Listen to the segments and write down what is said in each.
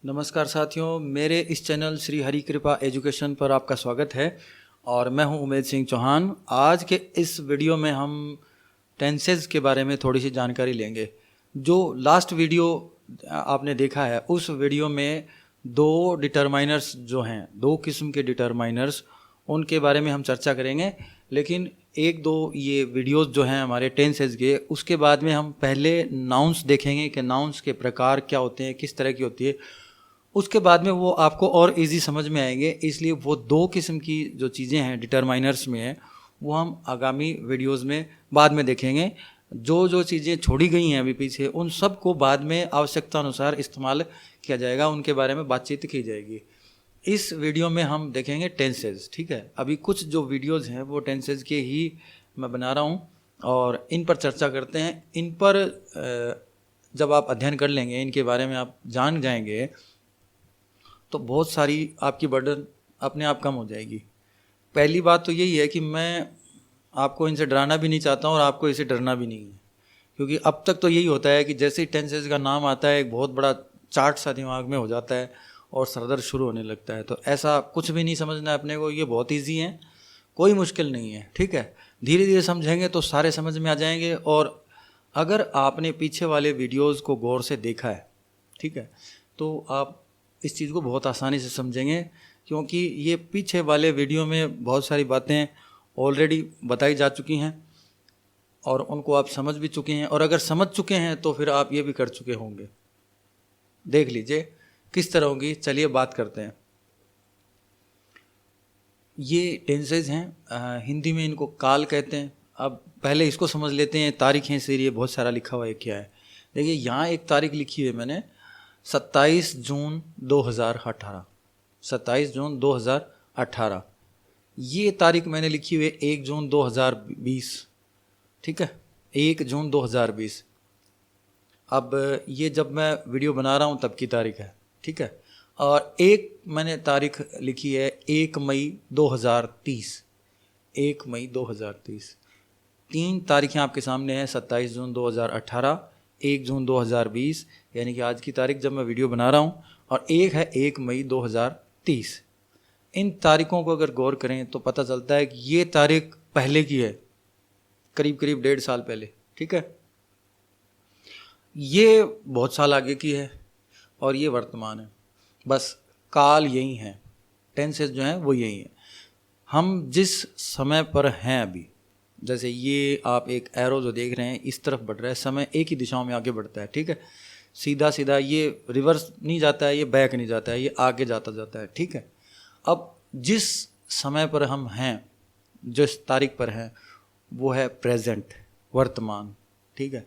नमस्कार साथियों, मेरे इस चैनल श्री हरि कृपा एजुकेशन पर आपका स्वागत है और मैं हूं उमेद सिंह चौहान। आज के इस वीडियो में हम टेंसेस के बारे में थोड़ी सी जानकारी लेंगे। जो लास्ट वीडियो आपने देखा है उस वीडियो में दो डिटरमाइनर्स जो हैं, दो किस्म के डिटरमाइनर्स, उनके बारे में हम चर्चा करेंगे। लेकिन एक दो ये वीडियोस जो हैं हमारे टेंसेस के, उसके बाद में हम पहले नाउन्स देखेंगे कि नाउन्स के प्रकार क्या होते हैं, किस तरह की होती है। उसके बाद में वो आपको और इजी समझ में आएंगे। इसलिए वो दो किस्म की जो चीज़ें हैं डिटरमाइनर्स में हैं, वो हम आगामी वीडियोस में बाद में देखेंगे। जो जो चीज़ें छोड़ी गई हैं अभी पीछे, उन सब को बाद में आवश्यकता अनुसार इस्तेमाल किया जाएगा, उनके बारे में बातचीत की जाएगी। इस वीडियो में हम देखेंगे टेंसेज। ठीक है, अभी कुछ जो वीडियोज़ हैं वो टेंसेज के ही मैं बना रहा हूँ और इन पर चर्चा करते हैं। इन पर जब आप अध्ययन कर लेंगे, इनके बारे में आप जान जाएंगे, तो बहुत सारी आपकी बर्डन अपने आप कम हो जाएगी। पहली बात तो यही है कि मैं आपको इनसे डराना भी नहीं चाहता हूँ और आपको इसे डरना भी नहीं है, क्योंकि अब तक तो यही होता है कि जैसे ही टेंसेस का नाम आता है एक बहुत बड़ा चार्ट सा दिमाग में हो जाता है और सरदर्द शुरू होने लगता है। तो ऐसा कुछ भी नहीं समझना है अपने को, ये बहुत ईजी है, कोई मुश्किल नहीं है। ठीक है, धीरे धीरे समझेंगे तो सारे समझ में आ जाएंगे। और अगर आपने पीछे वाले वीडियोज़ को गौर से देखा है, ठीक है, तो आप इस चीज़ को बहुत आसानी से समझेंगे, क्योंकि ये पीछे वाले वीडियो में बहुत सारी बातें ऑलरेडी बताई जा चुकी हैं और उनको आप समझ भी चुके हैं। और अगर समझ चुके हैं तो फिर आप ये भी कर चुके होंगे। देख लीजिए किस तरह होगी। चलिए बात करते हैं। ये टेंसेज हैं, हिंदी में इनको काल कहते हैं। अब पहले इसको समझ लेते हैं। तारीखें से ये बहुत सारा लिखा हुआ है, क्या है। देखिए यहाँ एक तारीख लिखी है मैंने, 27 जून 2018। 27 जून 2018 ये तारीख मैंने लिखी हुई है। 1 जून 2020, ठीक है, 1 जून 2020। अब ये जब मैं वीडियो बना रहा हूँ तब की तारीख है, ठीक है। और एक मैंने तारीख लिखी है 1 मई 2030। 1 मई 2030। तीन तारीखें आपके सामने हैं, 27 जून 2018, 1 जून 2020, यानी कि आज की तारीख जब मैं वीडियो बना रहा हूँ, और एक है 1 मई 2030। इन तारीखों को अगर गौर करें तो पता चलता है कि ये तारीख पहले की है, करीब करीब 1.5 साल पहले, ठीक है। ये बहुत साल आगे की है और ये वर्तमान है। बस काल यही है, टेंसेस जो हैं वो यही है। हम जिस समय पर हैं अभी, जैसे ये आप एक एरो जो देख रहे हैं इस तरफ बढ़ रहा है, समय एक ही दिशाओं में आगे बढ़ता है, ठीक है। सीधा सीधा ये रिवर्स नहीं जाता है, ये बैक नहीं जाता है, ये आगे जाता जाता है, ठीक है। अब जिस समय पर हम हैं, जिस तारीख पर हैं, वो है प्रेजेंट, वर्तमान, ठीक है।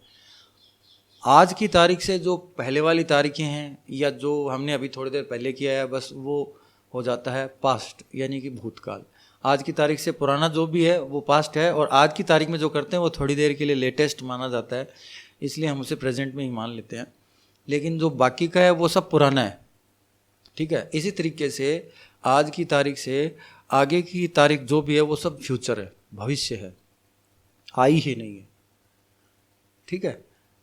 आज की तारीख से जो पहले वाली तारीखें हैं या जो हमने अभी थोड़ी देर पहले किया है, बस वो हो जाता है पास्ट, यानी कि भूतकाल। आज की तारीख से पुराना जो भी है वो पास्ट है, और आज की तारीख में जो करते हैं वो थोड़ी देर के लिए लेटेस्ट माना जाता है, इसलिए हम उसे प्रेजेंट में ही मान लेते हैं। लेकिन जो बाकी का है वो सब पुराना है, ठीक है। इसी तरीके से आज की तारीख से आगे की तारीख जो भी है वो सब फ्यूचर है, भविष्य है, आई ही नहीं है, ठीक है।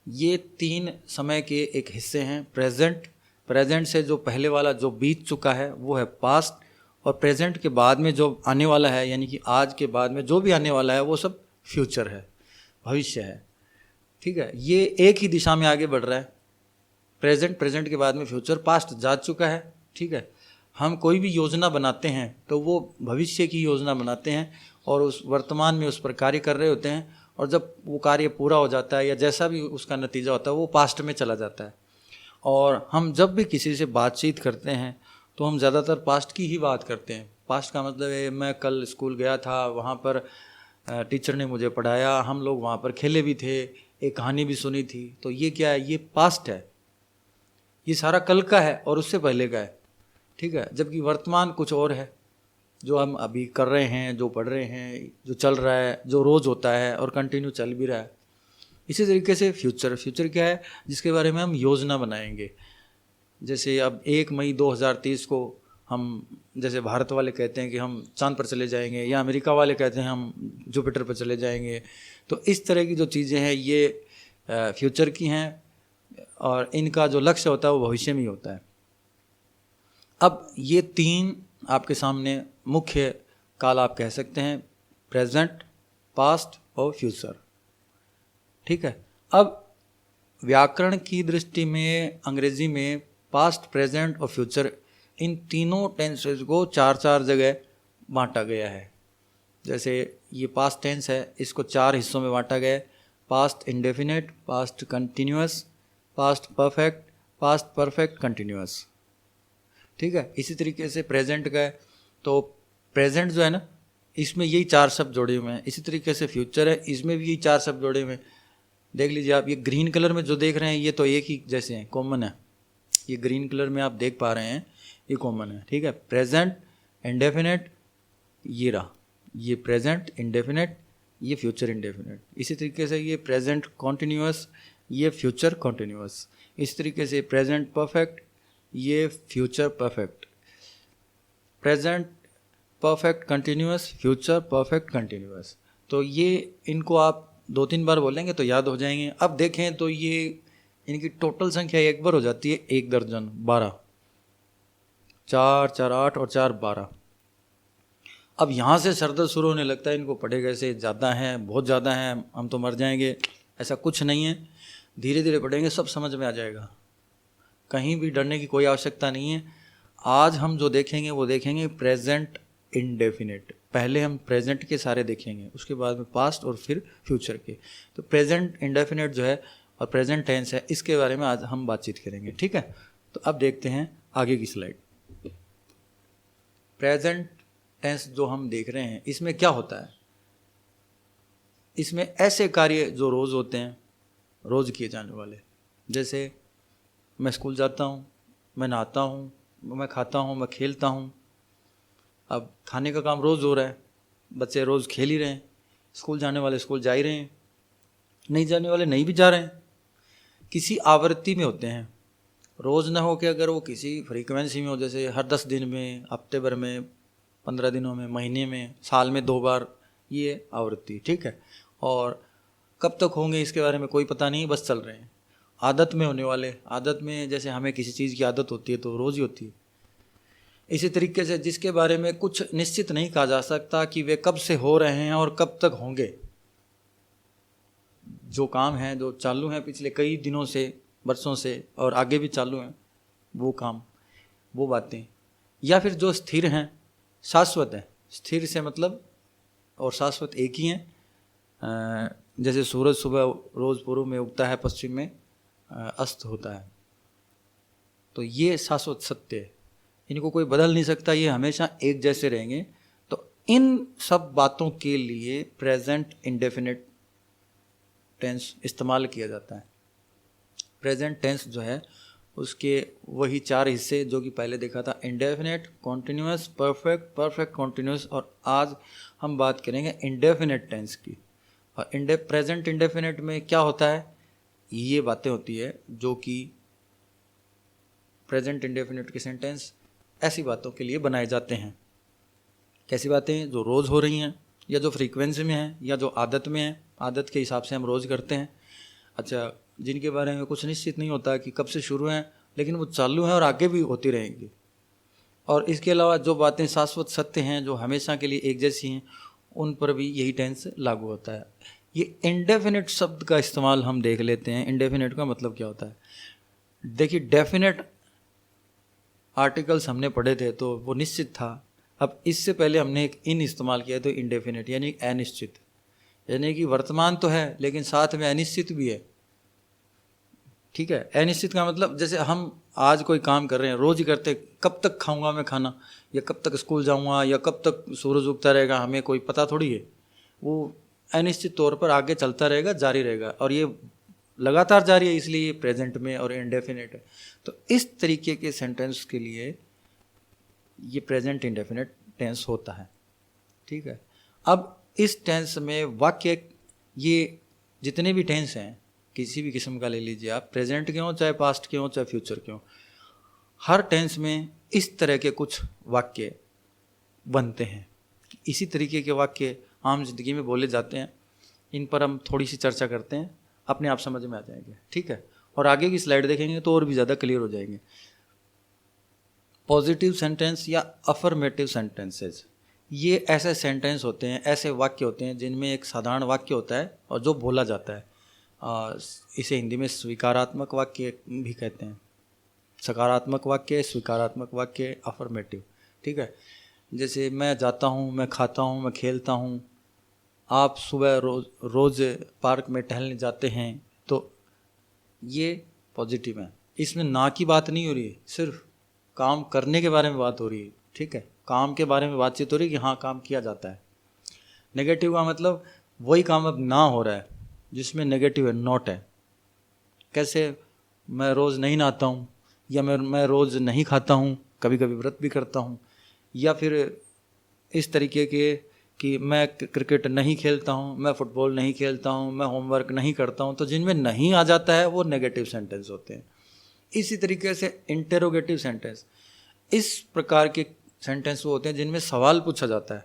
ये तीन समय के एक हिस्से हैं। प्रेजेंट, प्रेजेंट से जो पहले वाला जो बीत चुका है वो है पास्ट, और प्रेजेंट के बाद में जो आने वाला है, यानी कि आज के बाद में जो भी आने वाला है वो सब फ्यूचर है, भविष्य है, ठीक है। ये एक ही दिशा में आगे बढ़ रहा है, प्रेजेंट, प्रेजेंट के बाद में फ्यूचर, पास्ट जा चुका है, ठीक है। हम कोई भी योजना बनाते हैं तो वो भविष्य की योजना बनाते हैं और उस वर्तमान में उस पर कार्य कर रहे होते हैं, और जब वो कार्य पूरा हो जाता है या जैसा भी उसका नतीजा होता है वो पास्ट में चला जाता है। और हम जब भी किसी से बातचीत करते हैं तो हम ज़्यादातर पास्ट की ही बात करते हैं। पास्ट का मतलब है मैं कल स्कूल गया था, वहाँ पर टीचर ने मुझे पढ़ाया, हम लोग वहाँ पर खेले भी थे, एक कहानी भी सुनी थी। तो ये क्या है, ये पास्ट है, ये सारा कल का है और उससे पहले का है, ठीक है। जबकि वर्तमान कुछ और है, जो हम अभी कर रहे हैं, जो पढ़ रहे हैं, जो चल रहा है, जो रोज़ होता है और कंटिन्यू चल भी रहा है। इसी तरीके से फ्यूचर, फ्यूचर क्या है, जिसके बारे में हम योजना बनाएंगे। जैसे अब 1 मई 2030 को हम, जैसे भारत वाले कहते हैं कि हम चांद पर चले जाएंगे, या अमेरिका वाले कहते हैं हम जुपिटर पर चले जाएंगे। तो इस तरह की जो चीज़ें हैं ये फ्यूचर की हैं, और इनका जो लक्ष्य होता है वो भविष्य में ही होता है। अब ये 3 आपके सामने मुख्य काल आप कह सकते हैं, प्रेजेंट, पास्ट और फ्यूचर। ठीक है। अब व्याकरण की दृष्टि में अंग्रेजी में पास्ट, प्रेजेंट और फ्यूचर, इन तीनों टेंसेज को 4-4 जगह बांटा गया है। जैसे ये पास्ट टेंस है, इसको 4 हिस्सों में बांटा गया है, past indefinite, past continuous, past perfect, past perfect continuous. ठीक है। इसी तरीके से प्रेजेंट का है, तो प्रेजेंट जो है ना, इसमें यही 4 शब्द जोड़े हुए हैं। इसी तरीके से फ्यूचर है, इसमें भी यही 4 शब्द जोड़े हुए हैं। देख लीजिए आप, ये ग्रीन कलर में जो देख रहे हैं ये तो एक ही जैसे हैं, कॉमन है। ये ग्रीन कलर में आप देख पा रहे हैं, ये कॉमन है। ठीक है। प्रेजेंट इंडेफिनिट, ये रहा, ये प्रेजेंट इंडेफिनिट, ये फ्यूचर इंडेफिनिट। इसी तरीके से ये प्रेजेंट कॉन्टिन्यूअस, ये फ्यूचर कॉन्टिन्यूअस। इस तरीके से प्रेजेंट परफेक्ट, ये future perfect. Present perfect continuous, future perfect continuous. तो ये इनको आप 2-3 बार बोलेंगे तो याद हो जाएंगे। अब देखें तो ये इनकी टोटल संख्या एक बार हो जाती है 1 दर्जन, 12। 4, 4, 8 और 4, 12। अब यहाँ से सरदर्द शुरू होने लगता है, इनको पढ़े कैसे, ज़्यादा हैं, बहुत ज़्यादा हैं, हम तो मर जाएंगे। ऐसा कुछ नहीं है, धीरे धीरे पढ़ेंगे सब समझ में आ जाएगा। कहीं भी डरने की कोई आवश्यकता नहीं है। आज हम जो देखेंगे वो देखेंगे प्रेजेंट इंडेफिनिट। पहले हम प्रेजेंट के सारे देखेंगे, उसके बाद में पास्ट और फिर फ्यूचर के। तो प्रेजेंट इंडेफिनिट जो है और प्रेजेंट टेंस है, इसके बारे में आज हम बातचीत करेंगे। ठीक है। तो अब देखते हैं आगे की स्लाइड। प्रेजेंट टेंस जो हम देख रहे हैं, इसमें क्या होता है, इसमें ऐसे कार्य जो रोज़ होते हैं, रोज़ किए जाने वाले। जैसे मैं स्कूल जाता हूँ, मैं नहाता हूँ, मैं खाता हूँ, मैं खेलता हूँ। अब खाने का काम रोज़ हो रहा है, बच्चे रोज़ खेल ही रहे हैं। स्कूल जाने वाले स्कूल जा ही रहे हैं, नहीं जाने वाले नहीं भी जा रहे हैं, किसी आवृत्ति में होते हैं। रोज़ ना हो के अगर वो किसी फ्रीक्वेंसी में हो, जैसे हर 10 दिन में, हफ्ते भर में, 15 दिनों में, महीने में, साल में 2 बार, ये आवृत्ति। ठीक है। और कब तक होंगे इसके बारे में कोई पता नहीं, बस चल रहे हैं। आदत में होने वाले, आदत में जैसे हमें किसी चीज़ की आदत होती है तो रोज़ ही होती है। इसी तरीके से जिसके बारे में कुछ निश्चित नहीं कहा जा सकता कि वे कब से हो रहे हैं और कब तक होंगे, जो काम हैं जो चालू हैं पिछले कई दिनों से, वर्षों से, और आगे भी चालू हैं, वो काम, वो बातें। या फिर जो स्थिर हैं, शाश्वत है। स्थिर से मतलब और शाश्वत एक ही हैं। जैसे सूरज सुबह रोज़ पूर्व में उगता है, पश्चिम में अस्त होता है, तो ये शाश्वत सत्य है, इनको कोई बदल नहीं सकता, ये हमेशा एक जैसे रहेंगे। तो इन सब बातों के लिए प्रेजेंट इंडेफिनिट टेंस इस्तेमाल किया जाता है। प्रेजेंट टेंस जो है उसके वही 4 हिस्से जो कि पहले देखा था, indefinite, continuous, perfect, perfect continuous, और आज हम बात करेंगे इंडेफिनिट टेंस की। और प्रेजेंट इंडेफिनिट में क्या होता है, ये बातें होती है जो कि प्रेजेंट इंडेफिनिट के सेंटेंस ऐसी बातों के लिए बनाए जाते हैं। कैसी बातें, जो रोज़ हो रही हैं, या जो फ्रीक्वेंसी में है, या जो आदत में है, आदत के हिसाब से हम रोज़ करते हैं। अच्छा, जिनके बारे में कुछ निश्चित नहीं होता कि कब से शुरू हैं, लेकिन वो चालू हैं और आगे भी होती रहेंगी। और इसके अलावा जो बातें शाश्वत सत्य हैं, जो हमेशा के लिए एक जैसी हैं, उन पर भी यही टेंस लागू होता है। ये इंडेफिनिट शब्द का इस्तेमाल हम देख लेते हैं। इंडेफिनिट का मतलब क्या होता है, देखिए, डेफिनेट आर्टिकल्स हमने पढ़े थे तो वो निश्चित था। अब इससे पहले हमने एक इन इस्तेमाल किया तो इंडेफिनिट, यानी अनिश्चित, यानी कि वर्तमान तो है लेकिन साथ में अनिश्चित भी है। ठीक है। अनिश्चित का मतलब, जैसे हम आज कोई काम कर रहे हैं, रोज़ ही करते, कब तक खाऊंगा मैं खाना, या कब तक स्कूल जाऊंगा, या कब तक सूरज उगता रहेगा, हमें कोई पता थोड़ी है। वो अनिश्चित तौर पर आगे चलता रहेगा, जारी रहेगा, और ये लगातार जारी है, इसलिए प्रेजेंट में और इंडेफिनिट है। तो इस तरीके के सेंटेंस के लिए ये प्रेजेंट इंडेफिनिट टेंस होता है। ठीक है। अब इस टेंस में वाक्य, ये जितने भी टेंस हैं किसी भी किस्म का ले लीजिए आप, प्रेजेंट के हों, चाहे पास्ट के हों, चाहे फ्यूचर के हों, हर टेंस में इस तरह के कुछ वाक्य बनते हैं। इसी तरीके के वाक्य आम जिंदगी में बोले जाते हैं। इन पर हम थोड़ी सी चर्चा करते हैं, अपने आप समझ में आ जाएंगे। ठीक है। और आगे की स्लाइड देखेंगे तो और भी ज़्यादा क्लियर हो जाएंगे। पॉजिटिव सेंटेंस या अफर्मेटिव सेंटेंसेस, ये ऐसे सेंटेंस होते हैं, ऐसे वाक्य होते हैं जिनमें एक साधारण वाक्य होता है और जो बोला जाता है। इसे हिंदी में स्वीकारात्मक वाक्य भी कहते हैं। सकारात्मक वाक्य, स्वीकारात्मक वाक्य, अफर्मेटिव। ठीक है, जैसे मैं जाता हूँ, मैं खाता हूँ, मैं खेलता हूँ, आप सुबह रोज़ पार्क में टहलने जाते हैं, तो ये पॉजिटिव है। इसमें ना की बात नहीं हो रही है, सिर्फ काम करने के बारे में बात हो रही है। ठीक है, काम के बारे में बातचीत हो रही है कि हाँ काम किया जाता है। नेगेटिव का मतलब वही काम अब ना हो रहा है जिसमें नेगेटिव है, नॉट है। कैसे, मैं रोज़ नहीं नहाता हूँ, या मैं रोज़ नहीं खाता हूँ, कभी कभी व्रत भी करता हूँ, या फिर इस तरीके के कि मैं क्रिकेट नहीं खेलता हूँ, मैं फुटबॉल नहीं खेलता हूँ, मैं होमवर्क नहीं करता हूँ, तो जिनमें नहीं आ जाता है वो नेगेटिव सेंटेंस होते हैं। इसी तरीके से इंटेरोगेटिव सेंटेंस, इस प्रकार के सेंटेंस वो होते हैं जिनमें सवाल पूछा जाता है।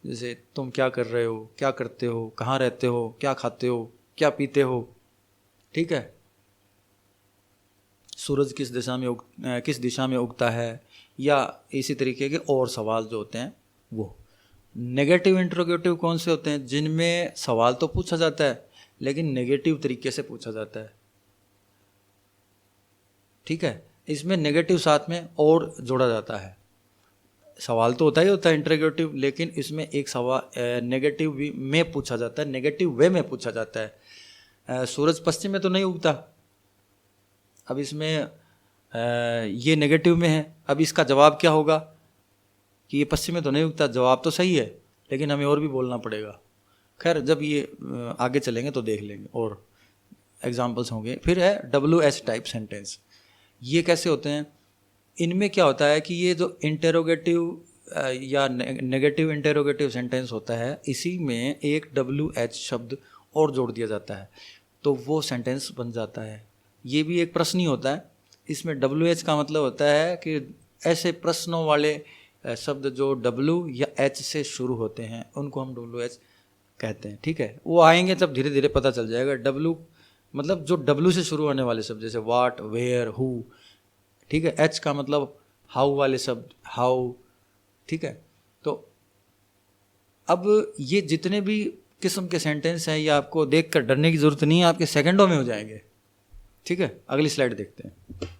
जैसे तुम क्या कर रहे हो, क्या करते हो, कहाँ रहते हो, क्या खाते हो, क्या पीते हो। ठीक है, सूरज किस दिशा में उगता है, या इसी तरीके के और सवाल जो होते हैं वो। नेगेटिव इंटरोगेटिव कौन से होते हैं, जिनमें सवाल तो पूछा जाता है लेकिन नेगेटिव तरीके से पूछा जाता है। ठीक है, इसमें नेगेटिव साथ में और जोड़ा जाता है। सवाल तो होता ही होता है इंटरोगेटिव, लेकिन इसमें एक सवाल नेगेटिव में पूछा जाता है, नेगेटिव वे में पूछा जाता है। सूरज पश्चिम में तो नहीं उगता, अब इसमें ये नेगेटिव में है। अब इसका जवाब क्या होगा कि ये पश्चिम में तो नहीं उगता, जवाब तो सही है लेकिन हमें और भी बोलना पड़ेगा। खैर, जब ये आगे चलेंगे तो देख लेंगे और एग्जाम्पल्स होंगे। फिर है WH टाइप सेंटेंस। ये कैसे होते हैं, इनमें क्या होता है कि ये जो इंटेरोगेटिव या नेगेटिव इंटेरोगेटिव सेंटेंस होता है, इसी में एक WH शब्द और जोड़ दिया जाता है तो वो सेंटेंस बन जाता है। ये भी एक प्रश्न ही होता है। इसमें WH का मतलब होता है कि ऐसे प्रश्नों वाले शब्द जो W या H से शुरू होते हैं उनको हम WH कहते हैं। ठीक है, वो आएंगे तब धीरे धीरे पता चल जाएगा। W मतलब जो W से शुरू होने वाले शब्द, जैसे वाट, वेयर, हु। ठीक है, H का मतलब हाउ वाले शब्द, हाउ। ठीक है, तो अब ये जितने भी किस्म के सेंटेंस हैं, ये आपको देखकर डरने की ज़रूरत नहीं है, आपके सेकंडों में हो जाएंगे। ठीक है, अगली स्लाइड देखते हैं।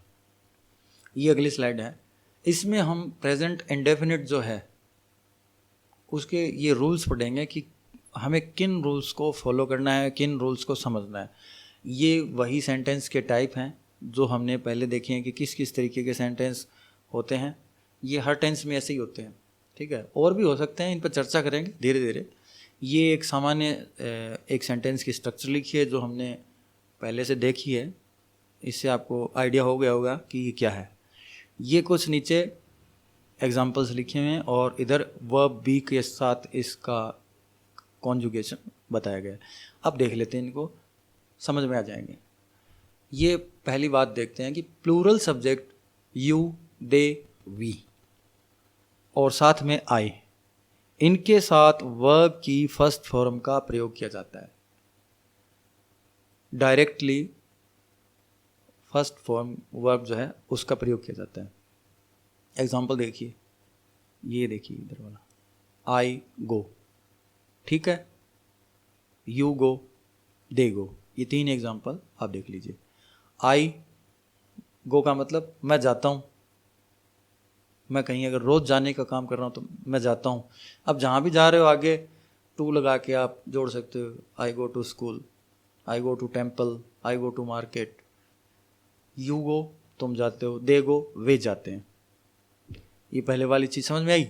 ये अगली स्लाइड है, इसमें हम प्रेजेंट इंडेफिनिट जो है उसके ये रूल्स पढ़ेंगे कि हमें किन रूल्स को फॉलो करना है, किन रूल्स को समझना है। ये वही सेंटेंस के टाइप हैं जो हमने पहले देखे हैं कि किस किस तरीके के सेंटेंस होते हैं। ये हर टेंस में ऐसे ही होते हैं। ठीक है, और भी हो सकते हैं, इन पर चर्चा करेंगे धीरे धीरे। ये एक सामान्य एक सेंटेंस की स्ट्रक्चर लिखी है जो हमने पहले से देखी है, इससे आपको आइडिया हो गया होगा कि ये क्या है। ये कुछ नीचे एग्जाम्पल्स लिखे हुए हैं और इधर वर्ब बी के साथ इसका कॉन्जुगेशन बताया गया है। अब देख लेते हैं, इनको समझ में आ जाएंगे। ये पहली बात देखते हैं कि plural subject you, they, we और साथ में आई, इनके साथ वर्ब की फर्स्ट फॉर्म का प्रयोग किया जाता है। डायरेक्टली फर्स्ट फॉर्म वर्ब जो है उसका प्रयोग किया जाता है। एग्जाम्पल देखिए, ये देखिए इधर वाला, आई गो। ठीक है, यू गो, दे गो। ये तीन एग्जाम्पल आप देख लीजिए। आई गो का मतलब मैं जाता हूँ, मैं कहीं अगर रोज़ जाने का काम कर रहा हूँ तो मैं जाता हूँ। अब जहाँ भी जा रहे हो आगे टू लगा के आप जोड़ सकते हो। I go to school, I go to temple, I go to market. You go तुम जाते हो, दे गो वे जाते हैं। ये पहले वाली चीज़ समझ में आई।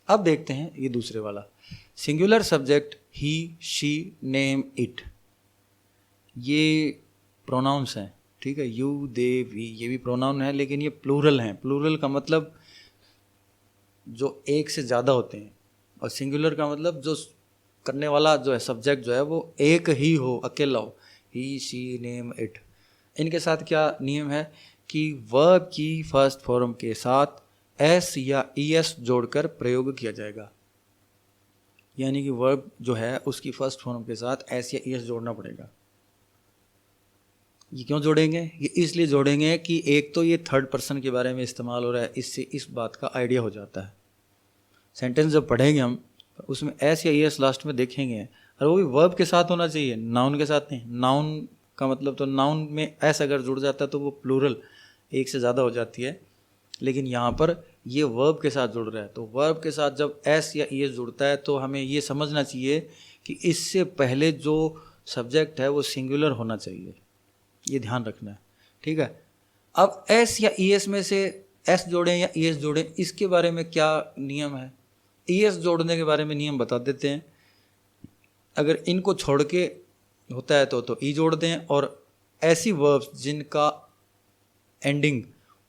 अब देखते हैं ये दूसरे वाला, singular subject he, she, name, it. ये प्रोनाउंस हैं। ठीक है, यू, दे, वी, ये भी प्रोनाउन है लेकिन ये प्लूरल हैं। प्लूरल का मतलब जो एक से ज़्यादा होते हैं, और सिंगुलर का मतलब जो करने वाला जो है सब्जेक्ट जो है वो एक ही हो, अकेला हो। ही, शी, नेम, इट। इनके साथ क्या नियम है कि वर्ब की फर्स्ट फॉर्म के साथ एस या ईएस जोड़कर प्रयोग किया जाएगा। यानी कि वर्ब जो है उसकी फर्स्ट फॉर्म के साथ एस या ईएस जोड़ना पड़ेगा। ये क्यों जोड़ेंगे? ये इसलिए जोड़ेंगे कि एक तो ये थर्ड पर्सन के बारे में इस्तेमाल हो रहा है, इससे इस बात का आइडिया हो जाता है। सेंटेंस जब पढ़ेंगे हम उसमें एस या ईएस लास्ट में देखेंगे, और वो भी वर्ब के साथ होना चाहिए, नाउन के साथ नहीं। नाउन का मतलब, तो नाउन में एस अगर जुड़ जाता है तो वो प्लूरल एक से ज़्यादा हो जाती है, लेकिन यहाँ पर ये वर्ब के साथ जुड़ रहा है। तो वर्ब के साथ जब एस या ईएस जुड़ता है तो हमें ये समझना चाहिए कि इससे पहले जो सब्जेक्ट है वो सिंगुलर होना चाहिए, ये ध्यान रखना है, ठीक है। अब एस या ईएस में से एस जोड़ें या ईएस जोड़ें, इसके बारे में क्या नियम है? ईएस जोड़ने के बारे में नियम बता देते हैं। अगर इनको छोड़ के होता है तो ई जोड़ दें, और ऐसी वर्ब्स जिनका ending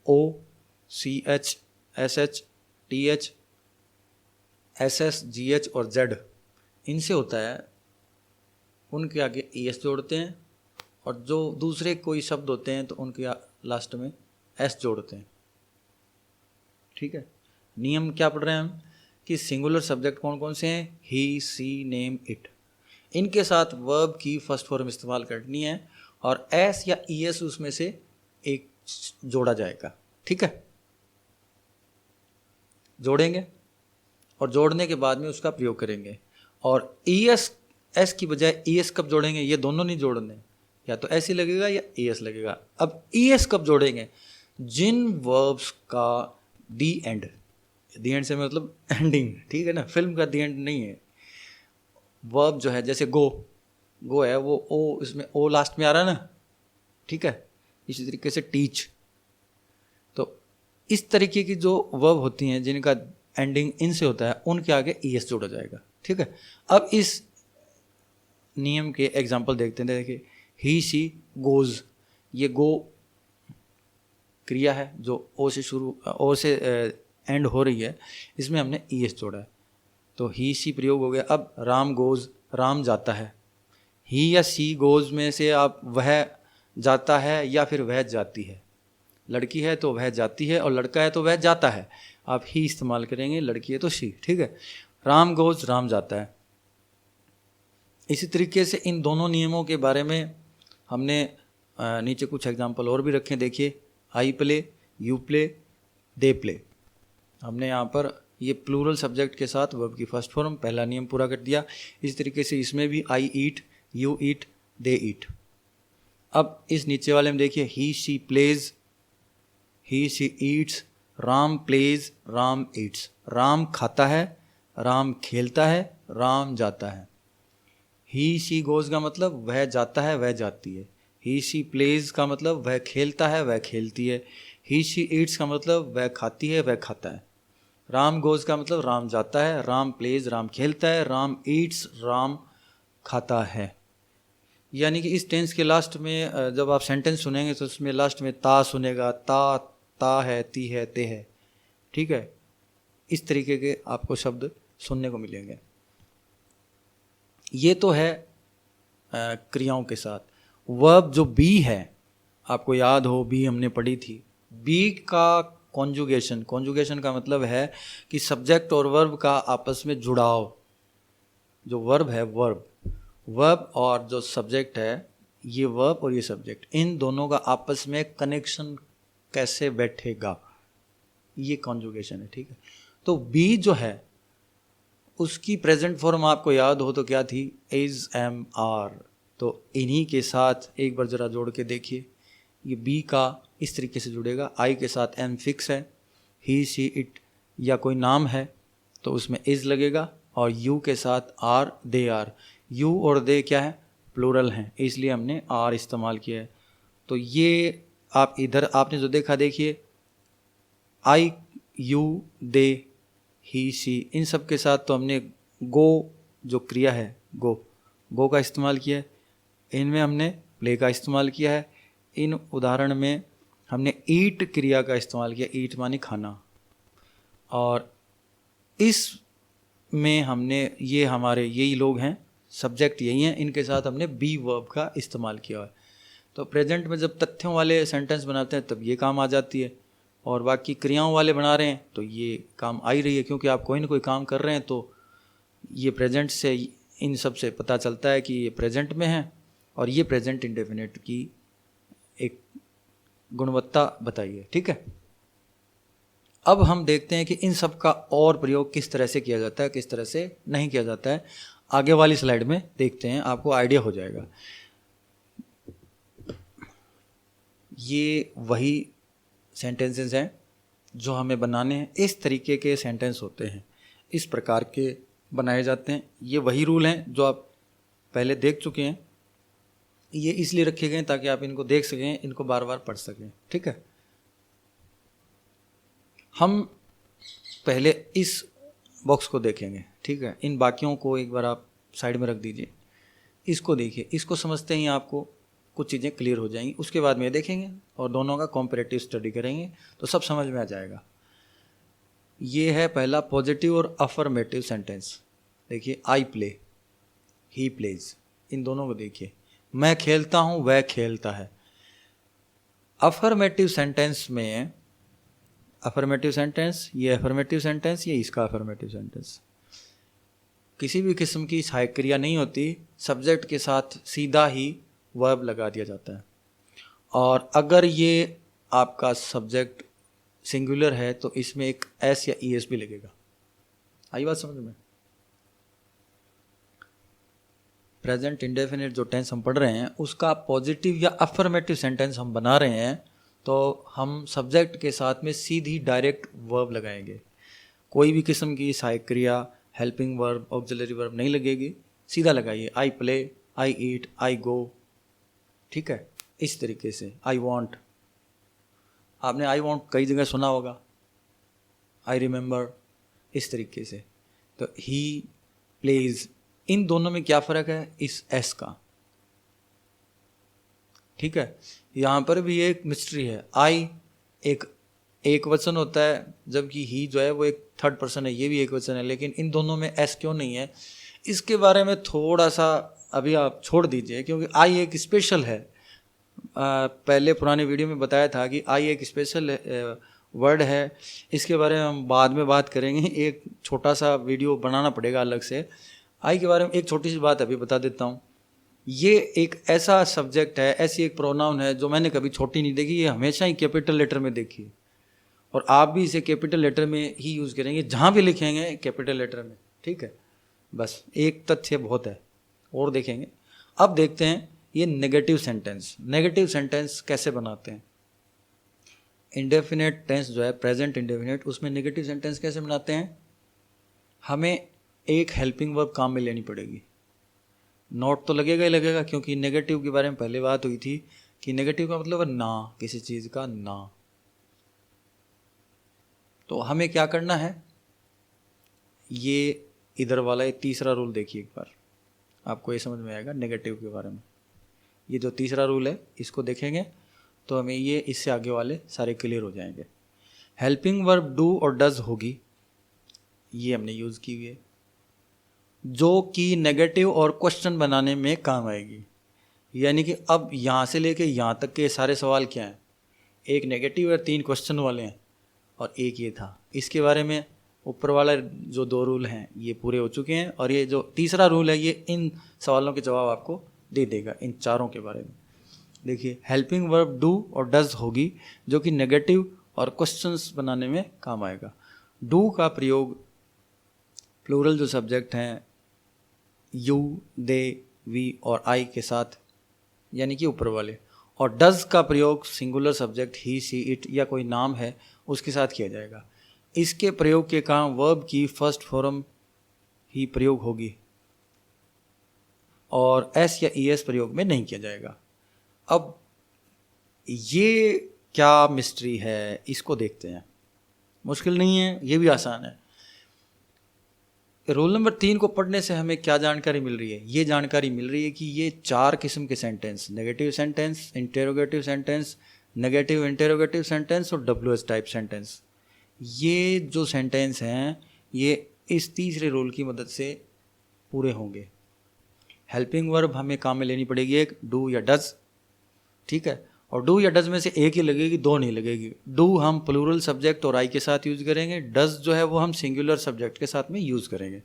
O, C H, S H, T H, S S, G H और जेड इनसे होता है, उनके आगे ई एस जोड़ते हैं, और जो दूसरे कोई शब्द होते हैं तो उनके लास्ट में एस जोड़ते हैं, ठीक है। नियम क्या पढ़ रहे हैं हम कि सिंगुलर सब्जेक्ट कौन कौन से हैं? ही, सी, नेम, इट। इनके साथ वर्ब की फर्स्ट फॉर्म इस्तेमाल करनी है, और एस या ई एस उसमें से एक जोड़ा जाएगा, ठीक है। जोड़ेंगे और जोड़ने के बाद में उसका प्रयोग करेंगे। और ई एस, एस की बजाय ई एस कब जोड़ेंगे? ये दोनों नहीं जोड़ने, या तो ऐसे लगेगा या ई एस लगेगा। अब ई एस कब जोड़ेंगे? जिन वर्ब्स का दी एंड, दी एंड से मतलब एंडिंग, ठीक है ना, फिल्म का दी एंड नहीं है। वर्ब जो है जैसे गो, गो है वो ओ, इसमें ओ लास्ट में आ रहा है ना, ठीक है। इसी तरीके से टीच, तो इस तरीके की जो वर्ब होती हैं जिनका एंडिंग इन से होता है उनके आगे ई एस जोड़ा जाएगा, ठीक है। अब इस नियम के एग्जाम्पल देखते हैं। देखिए, ही, सी, गोज, ये गो क्रिया है जो ओ से शुरू, ओ से एंड हो रही है, इसमें हमने ई एस जोड़ा है, तो ही, सी प्रयोग हो गया। अब राम गोज, राम जाता है। ही या सी गोज में से आप वह जाता है या फिर वह जाती है। लड़की है तो वह जाती है, और लड़का है तो वह जाता है, आप ही इस्तेमाल करेंगे। लड़की है तो शी, ठीक है। राम गोज, राम जाता है। इसी तरीके से इन दोनों नियमों के बारे में हमने नीचे कुछ एग्जाम्पल और भी रखे। देखिए, I play, you play, they play. हमने यहाँ पर ये प्लूरल सब्जेक्ट के साथ वर्ब की फर्स्ट फॉर्म पहला नियम पूरा कर दिया। इस तरीके से इसमें भी आई ईट, यू ईट, दे ईट। अब इस नीचे वाले में देखिए, he, she plays, he, she eats, Ram plays, Ram eats. Ram खाता है, राम खेलता है, राम जाता है। ही, शी गोज का मतलब वह जाता है, वह जाती है। ही, शी प्लेज का मतलब वह खेलता है, वह खेलती है। ही, शी ईट्स का मतलब वह खाती है, वह खाता है। राम गोज का मतलब राम जाता है, राम प्लेज राम खेलता है, राम ईट्स राम खाता है। यानी कि इस टेंस के लास्ट में जब आप सेंटेंस सुनेंगे तो उसमें लास्ट में ता सुनेगा, ता है, ती है, ते है, ठीक है। इस तरीके के आपको शब्द सुनने को मिलेंगे। ये तो है क्रियाओं के साथ। वर्ब जो बी है, आपको याद हो बी हमने पढ़ी थी। बी का कॉन्जुगेशन, कॉन्जुगेशन का मतलब है कि सब्जेक्ट और वर्ब का आपस में जुड़ाव। जो वर्ब है, वर्ब और जो सब्जेक्ट है, ये वर्ब और ये सब्जेक्ट, इन दोनों का आपस में कनेक्शन कैसे बैठेगा, ये कॉन्जुगेशन है, ठीक है। तो बी जो है उसकी प्रेजेंट फॉर्म आपको याद हो तो क्या थी? Is, am, are. तो इन्हीं के साथ एक बार ज़रा जोड़ के देखिए। ये बी का इस तरीके से जुड़ेगा। आई के साथ एम फिक्स है, ही, शी, इट या कोई नाम है तो उसमें इज लगेगा, और यू के साथ आर, दे आर। यू और दे क्या है? प्लूरल हैं, इसलिए हमने आर इस्तेमाल किया है। तो ये आप इधर आपने जो देखा, देखिए आई, यू, दे, ही, शी, इन सब के साथ तो हमने गो जो क्रिया है, गो का इस्तेमाल किया है। इनमें हमने प्ले का इस्तेमाल किया है। इन उदाहरण में हमने ईट क्रिया का इस्तेमाल किया, ईट मानी खाना। और इस में हमने, ये हमारे यही लोग हैं, सब्जेक्ट यही हैं, इनके साथ हमने बी वर्ब का इस्तेमाल किया है। तो प्रेजेंट में जब तथ्यों वाले सेंटेंस बनाते हैं तब ये काम आ जाती है, और बाकी क्रियाओं वाले बना रहे हैं तो ये काम आ ही रही है, क्योंकि आप कोई ना कोई काम कर रहे हैं तो ये प्रेजेंट से, इन सब से पता चलता है कि ये प्रेजेंट में है, और ये प्रेजेंट इंडेफिनिट की एक गुणवत्ता बताइए, ठीक है। अब हम देखते हैं कि इन सब का और प्रयोग किस तरह से किया जाता है, किस तरह से नहीं किया जाता है। आगे वाली स्लाइड में देखते हैं, आपको आइडिया हो जाएगा। ये वही सेंटेंसेस हैं जो हमें बनाने हैं। इस तरीके के सेंटेंस होते हैं, इस प्रकार के बनाए जाते हैं। ये वही रूल हैं जो आप पहले देख चुके हैं। ये इसलिए रखे गए हैं ताकि आप इनको देख सकें, इनको बार बार पढ़ सकें, ठीक है। हम पहले इस बॉक्स को देखेंगे, ठीक है। इन बाकियों को एक बार आप साइड में रख दीजिए। इसको देखिए, इसको समझते ही आपको कुछ चीज़ें क्लियर हो जाएंगी। उसके बाद में ये देखेंगे और दोनों का कॉम्पैरेटिव स्टडी करेंगे तो सब समझ में आ जाएगा। ये है पहला पॉजिटिव और अफर्मेटिव सेंटेंस। देखिए, आई प्ले, ही प्लेज, इन दोनों को देखिए। मैं खेलता हूँ, वह खेलता है। अफर्मेटिव सेंटेंस में अफर्मेटिव सेंटेंस, ये अफर्मेटिव सेंटेंस, ये इसका अफर्मेटिव सेंटेंस। किसी भी किस्म की सहायक क्रिया नहीं होती, सब्जेक्ट के साथ सीधा ही वर्ब लगा दिया जाता है। और अगर ये आपका सब्जेक्ट सिंगुलर है तो इसमें एक एस या ईएस भी लगेगा। आई बात समझ में? प्रेजेंट इंडेफिनिट जो टेंस हम पढ़ रहे हैं उसका पॉजिटिव या अफर्मेटिव सेंटेंस हम बना रहे हैं तो हम सब्जेक्ट के साथ में सीधी डायरेक्ट वर्ब लगाएंगे। कोई भी किस्म की सहायक क्रिया, हेल्पिंग वर्ब, ऑक्सिलरी वर्ब नहीं लगेगी, सीधा लगाइए। आई प्ले, आई ईट, आई गो, ठीक है। इस तरीके से आई वॉन्ट, आपने आई वॉन्ट कई जगह सुना होगा, आई रिमेंबर, इस तरीके से। तो ही प्लेज, इन दोनों में क्या फ़र्क है? इस एस का, ठीक है। यहाँ पर भी एक मिस्ट्री है। आई एक वचन होता है, जबकि ही जो है वो एक थर्ड पर्सन है, ये भी एक वचन है, लेकिन इन दोनों में एस क्यों नहीं है? इसके बारे में थोड़ा सा अभी आप छोड़ दीजिए, क्योंकि आई एक स्पेशल है। पहले पुराने वीडियो में बताया था कि आई एक स्पेशल वर्ड है। इसके बारे में हम बाद में बात करेंगे, एक छोटा सा वीडियो बनाना पड़ेगा अलग से। आई के बारे में एक छोटी सी बात अभी बता देता हूँ। ये एक ऐसा सब्जेक्ट है, ऐसी एक प्रोनाउन है जो मैंने कभी छोटी नहीं देखी, ये हमेशा ही कैपिटल लेटर में देखी है। और आप भी इसे कैपिटल लेटर में ही यूज़ करेंगे, जहाँ भी लिखेंगे कैपिटल लेटर में, ठीक है। बस एक तथ्य बहुत है, और देखेंगे। अब देखते हैं ये नेगेटिव सेंटेंस। नेगेटिव सेंटेंस कैसे बनाते हैं? इंडेफिनेट टेंस जो है, प्रेजेंट इंडेफिनेट, उसमें नेगेटिव सेंटेंस कैसे बनाते हैं? हमें एक हेल्पिंग वर्ब काम में लेनी पड़ेगी। नोट तो लगेगा ही लगेगा, क्योंकि नेगेटिव के बारे में पहले बात हुई थी कि नेगेटिव का मतलब है ना, किसी चीज़ का ना। तो हमें क्या करना है? ये इधर वाला ये तीसरा रूल देखिए एक बार, आपको ये समझ में आएगा नेगेटिव के बारे में। ये जो तीसरा रूल है इसको देखेंगे तो हमें ये इससे आगे वाले सारे क्लियर हो जाएंगे। हेल्पिंग वर्ब डू और डज होगी, ये हमने यूज़ की हुई है, जो कि नेगेटिव और क्वेश्चन बनाने में काम आएगी। यानी कि अब यहाँ से लेके यहाँ तक के सारे सवाल क्या हैं? एक नेगेटिव और 3 क्वेश्चन वाले हैं, और एक ये था। इसके बारे में ऊपर वाला जो 2 रूल हैं ये पूरे हो चुके हैं, और ये जो तीसरा रूल है ये इन सवालों के जवाब आपको दे देगा, इन चारों के बारे में। देखिए, हेल्पिंग वर्ब डू और डज होगी, जो कि नेगेटिव और क्वेश्चंस बनाने में काम आएगा। डू का प्रयोग प्लूरल जो सब्जेक्ट हैं यू, दे, वी और आई के साथ, यानी कि ऊपर वाले। और डज का प्रयोग singular subject he, she, it या कोई नाम है उसके साथ किया जाएगा। इसके प्रयोग के काम वर्ब की फर्स्ट फॉर्म ही प्रयोग होगी, और एस या ईएस प्रयोग में नहीं किया जाएगा। अब ये क्या मिस्ट्री है, इसको देखते हैं। मुश्किल नहीं है, ये भी आसान है। रोल नंबर 3 को पढ़ने से हमें क्या जानकारी मिल रही है? ये जानकारी मिल रही है कि ये 4 किस्म के sentence, negative sentence, interrogative sentence, negative interrogative sentence और WH टाइप सेंटेंस, ये जो सेंटेंस हैं ये इस तीसरे रूल की मदद से पूरे होंगे। हेल्पिंग वर्ब हमें काम में लेनी पड़ेगी एक, डू या डज, ठीक है। और डू या डज में से एक ही लगेगी, 2 नहीं लगेगी। डू हम प्लूरल सब्जेक्ट और आई के साथ यूज़ करेंगे, डज जो है वो हम सिंगुलर सब्जेक्ट के साथ में यूज़ करेंगे।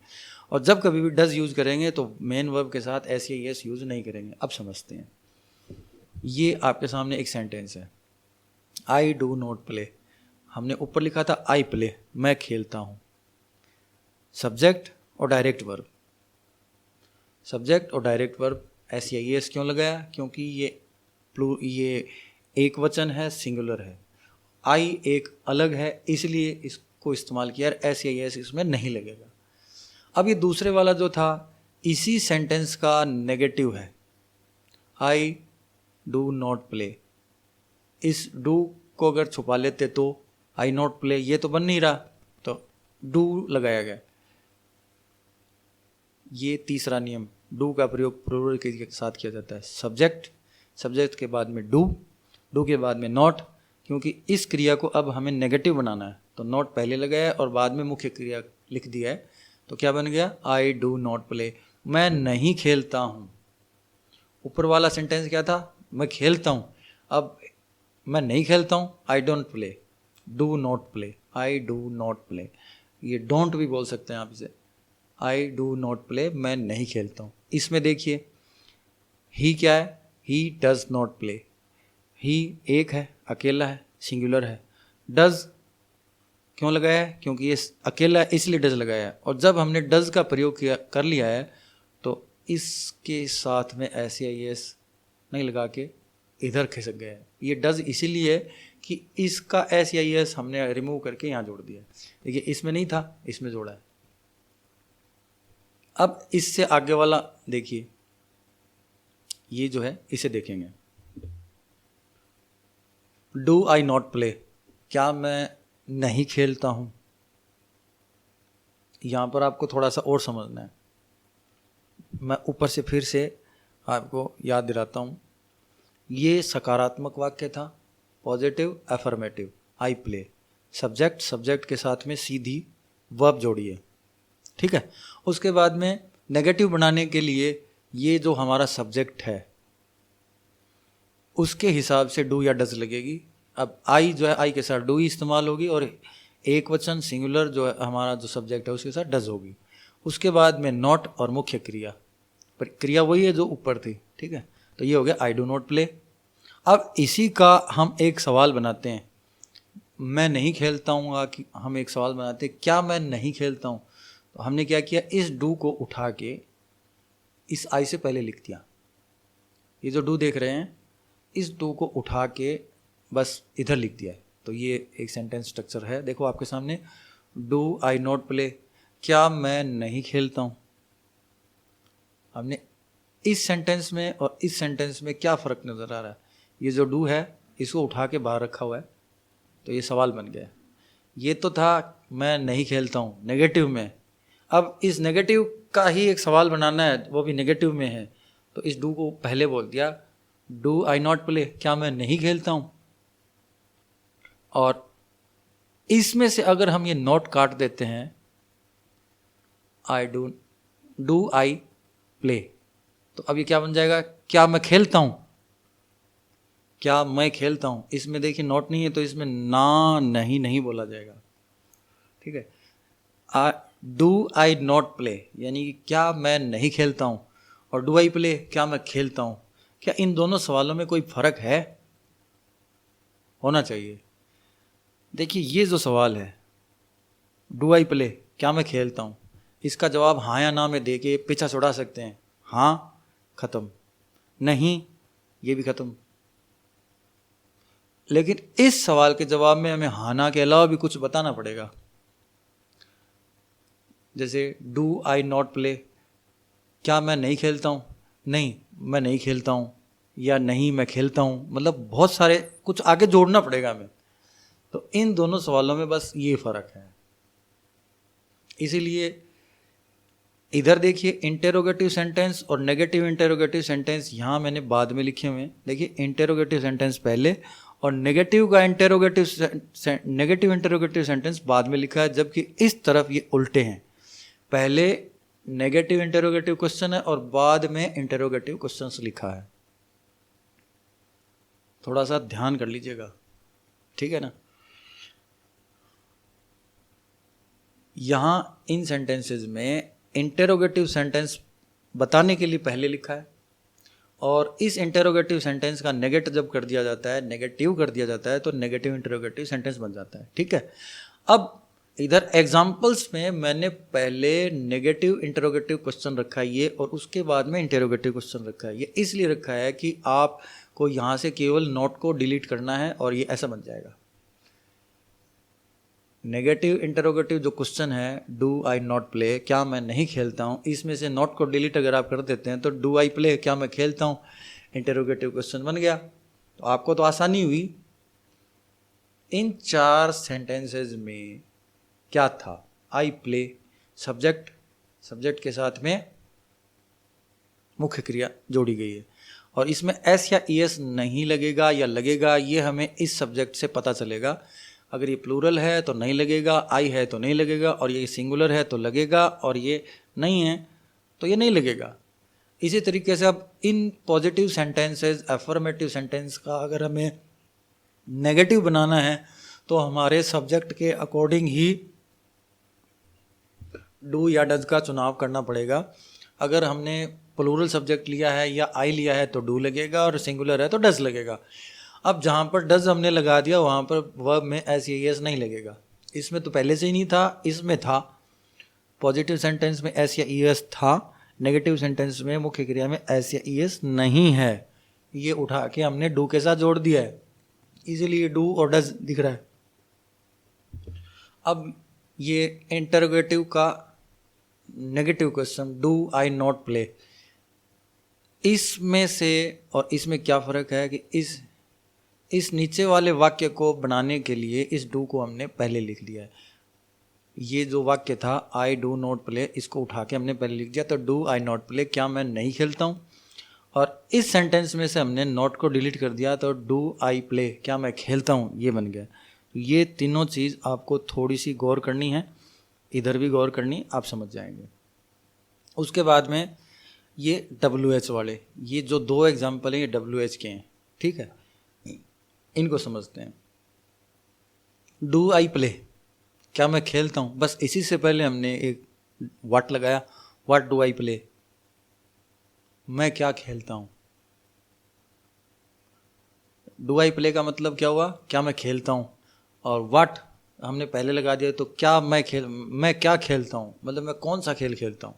और जब कभी भी डज यूज़ करेंगे तो मेन वर्ब के साथ एस या एस यूज़ नहीं करेंगे। अब समझते हैं। ये आपके सामने एक सेंटेंस है, आई डू नॉट प्ले। हमने ऊपर लिखा था आई प्ले, मैं खेलता हूँ। सब्जेक्ट और डायरेक्ट वर्ब, सब्जेक्ट और डायरेक्ट वर्ब SEIS क्यों लगाया? क्योंकि ये एक वचन है, सिंगुलर है। आई एक अलग है, इसलिए इसको इस्तेमाल किया। SEIS इसमें नहीं लगेगा। अब ये दूसरे वाला जो था, इसी सेंटेंस का नेगेटिव है, आई डू नॉट प्ले। इस डू को अगर छुपा लेते तो आई नॉट प्ले, ये तो बन नहीं रहा, तो डू लगाया गया। ये तीसरा नियम, डू का प्रयोग प्लूरल के साथ किया जाता है। सब्जेक्ट, सब्जेक्ट के बाद में डू, डू के बाद में नॉट। क्योंकि इस क्रिया को अब हमें नेगेटिव बनाना है, तो नॉट पहले लगाया है और बाद में मुख्य क्रिया लिख दिया है। तो क्या बन गया? आई डू नॉट प्ले, मैं नहीं खेलता हूँ। ऊपर वाला सेंटेंस क्या था? मैं खेलता हूँ। अब मैं नहीं खेलता हूँ, I don't play, do not play, I do not play. ये डोंट भी बोल सकते हैं आप इसे, आई डू नॉट प्ले, मैं नहीं खेलता हूँ। इसमें देखिए ही क्या है? He does not play. He एक है, अकेला है, सिंगुलर है। डज क्यों लगाया है? क्योंकि ये अकेला है इसलिए डज लगाया है। और जब हमने डज का प्रयोग कर लिया है तो इसके साथ में SEIS नहीं लगा के इधर खिसक गया है। ये डज इसीलिए कि इसका SEIS हमने रिमूव करके यहाँ जोड़ दिया। देखिए इसमें नहीं था, इसमें जोड़ा है। अब इससे आगे वाला देखिए, ये जो है इसे देखेंगे। डू आई नॉट प्ले, क्या मैं नहीं खेलता हूं? यहां पर आपको थोड़ा सा और समझना है। मैं ऊपर से फिर से आपको याद दिलाता हूं। ये सकारात्मक वाक्य था, positive affirmative, I play. Subject, subject के साथ में सीधी वर्ब जोड़िए, ठीक है। उसके बाद में नेगेटिव बनाने के लिए ये जो हमारा सब्जेक्ट है उसके हिसाब से डू या डज लगेगी। अब आई जो है, आई के साथ डू ही इस्तेमाल होगी और एक वचन सिंगुलर जो है हमारा जो सब्जेक्ट है उसके साथ डज होगी। उसके बाद में नॉट और मुख्य क्रिया, पर क्रिया वही है जो ऊपर थी, ठीक है। तो ये हो गया आई डू नॉट प्ले। अब इसी का हम एक सवाल बनाते हैं, मैं नहीं खेलता हूँ कि हम एक सवाल बनाते हैं, क्या मैं नहीं खेलता हूँ? तो हमने क्या किया, इस डू को उठा के इस आई से पहले लिख दिया। ये जो डू देख रहे हैं, इस डू को उठा के बस इधर लिख दिया है। तो ये एक सेंटेंस स्ट्रक्चर है, देखो आपके सामने। डू आई नॉट प्ले, क्या मैं नहीं खेलता हूँ। हमने इस सेंटेंस में और इस सेंटेंस में क्या फ़र्क नज़र आ रहा है? ये जो डू है इसको उठा के बाहर रखा हुआ है, तो ये सवाल बन गया। ये तो था मैं नहीं खेलता हूँ नेगेटिव में, अब इस नेगेटिव का ही एक सवाल बनाना है, वो भी नेगेटिव में है। तो इस डू को पहले बोल दिया, डू आई नॉट प्ले, क्या मैं नहीं खेलता हूँ। और इसमें से अगर हम ये नोट काट देते हैं, आई डू आई प्ले, तो अब ये क्या बन जाएगा, क्या मैं खेलता हूँ, क्या मैं खेलता हूँ। इसमें देखिए नोट नहीं है तो इसमें ना नहीं नहीं बोला जाएगा, ठीक है। डू आई नॉट प्ले यानी क्या मैं नहीं खेलता हूँ, और डू आई प्ले क्या मैं खेलता हूँ। क्या इन दोनों सवालों में कोई फर्क है? होना चाहिए। देखिए ये जो सवाल है, डू आई प्ले क्या मैं खेलता हूँ, इसका जवाब हाँ या ना में दे के पीछा छुड़ा सकते हैं। हाँ ख़त्म, नहीं ये भी ख़त्म। लेकिन इस सवाल के जवाब में हमें हाँ ना के अलावा भी कुछ बताना पड़ेगा। जैसे डू आई नॉट प्ले, क्या मैं नहीं खेलता हूँ, नहीं मैं नहीं खेलता हूँ, या नहीं मैं खेलता हूँ, मतलब बहुत सारे कुछ आगे जोड़ना पड़ेगा हमें। तो इन दोनों सवालों में बस ये फ़र्क है। इसीलिए इधर देखिए इंटेरोगेटिव सेंटेंस और नेगेटिव इंटेरोगेटिव सेंटेंस यहाँ मैंने बाद में लिखे हुए हैं। देखिए इंटेरोगेटिव सेंटेंस पहले और नेगेटिव इंटेरोगेटिव सेंटेंस बाद में लिखा है, जबकि इस तरफ ये उल्टे हैं। पहले नेगेटिव इंटेरोगेटिव क्वेश्चन है और बाद में इंटेरोगेटिव क्वेश्चंस लिखा है। थोड़ा सा ध्यान कर लीजिएगा, ठीक है ना। यहाँ इन सेंटेंसेस में इंटेरोगेटिव सेंटेंस बताने के लिए पहले लिखा है और इस इंटेरोगेटिव सेंटेंस का नेगेटिव जब कर दिया जाता है, नेगेटिव कर दिया जाता है, तो नेगेटिव इंटेरोगेटिव सेंटेंस बन जाता है। ठीक है, अब इधर एग्जाम्पल्स में मैंने पहले नेगेटिव इंटेरोगेटिव क्वेश्चन रखा है ये, और उसके बाद में इंटेरोगेटिव क्वेश्चन रखा है। ये इसलिए रखा है कि आपको यहाँ से केवल नॉट को डिलीट करना है और ये ऐसा बन जाएगा। नेगेटिव इंटेरोगेटिव जो क्वेश्चन है, डू आई नॉट प्ले, क्या मैं नहीं खेलता हूँ, इसमें से नॉट को डिलीट अगर आप कर देते हैं तो डू आई प्ले, क्या मैं खेलता हूँ, इंटेरोगेटिव क्वेश्चन बन गया। तो आपको तो आसानी हुई। इन 4 सेंटेंसेज में क्या था, आई प्ले, सब्जेक्ट, सब्जेक्ट के साथ में मुख्य क्रिया जोड़ी गई है, और इसमें एस या ईएस नहीं लगेगा या लगेगा, ये हमें इस सब्जेक्ट से पता चलेगा। अगर ये प्लूरल है तो नहीं लगेगा, आई है तो नहीं लगेगा, और ये सिंगुलर है तो लगेगा, और ये नहीं है तो ये नहीं लगेगा। इसी तरीके से अब in positive sentences, affirmative sentence का अगर हमें नेगेटिव बनाना है तो हमारे सब्जेक्ट के अकॉर्डिंग ही डू या डज का चुनाव करना पड़ेगा। अगर हमने प्लूरल सब्जेक्ट लिया है या आई लिया है तो डू लगेगा, और सिंगुलर है तो डज लगेगा। अब जहाँ पर डज हमने लगा दिया वहाँ पर वर्ब में एस या ईएस नहीं लगेगा। इसमें तो पहले से ही नहीं था, इसमें था। पॉजिटिव सेंटेंस में एस या ईएस था, नेगेटिव सेंटेंस में मुख्य क्रिया में एस या ईएस नहीं है। ये उठा के हमने डू के साथ जोड़ दिया है, इसीलिए डू और डज दिख रहा है। अब ये इंटरोगेटिव का negative question, do I not play, इसमें से और इसमें क्या फ़र्क है कि इस नीचे वाले वाक्य को बनाने के लिए इस डू को हमने पहले लिख लिया है। ये जो वाक्य था आई डू नॉट प्ले, इसको उठा के हमने पहले लिख दिया, तो डू आई नॉट प्ले, क्या मैं नहीं खेलता हूँ। और इस सेंटेंस में से हमने नॉट को डिलीट कर दिया, तो डू आई प्ले, क्या मैं खेलता हूँ, ये बन गया। ये तीनों चीज़ आपको थोड़ी सी गौर करनी है, इधर भी गौर करनी, आप समझ जाएंगे। उसके बाद में ये WH वाले, ये जो 2 एग्जाम्पल हैं ये WH के हैं। ठीक है, इनको समझते हैं। डू आई प्ले, क्या मैं खेलता हूँ, बस इसी से पहले हमने एक व्हाट लगाया, व्हाट डू आई प्ले, मैं क्या खेलता हूँ। डू आई प्ले का मतलब क्या हुआ, क्या मैं खेलता हूँ, और व्हाट हमने पहले लगा दिया, तो क्या मैं क्या खेलता हूँ, मतलब मैं कौन सा खेल खेलता हूँ।